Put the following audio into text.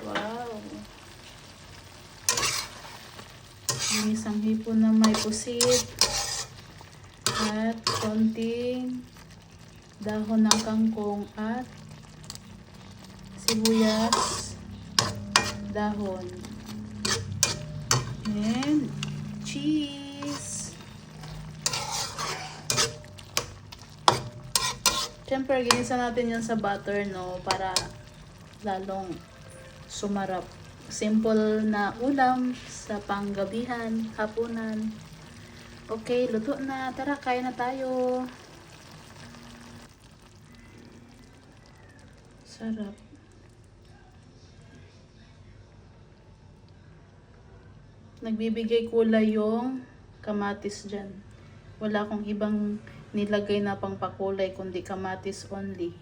Wow. Isang hipon na may pusit at konting dahon ng kangkong at sibuyas, dahon, and cheese. Siyempre, ginisa natin yan sa butter, no, para lalong sumarap. Simple na ulam sa panggabihan, hapunan. Okay, luto na. Tara, kain na tayo. Sarap. Nagbibigay kulay yung kamatis dyan. Wala akong ibang nilagay na pang pakulay, kundi kamatis only.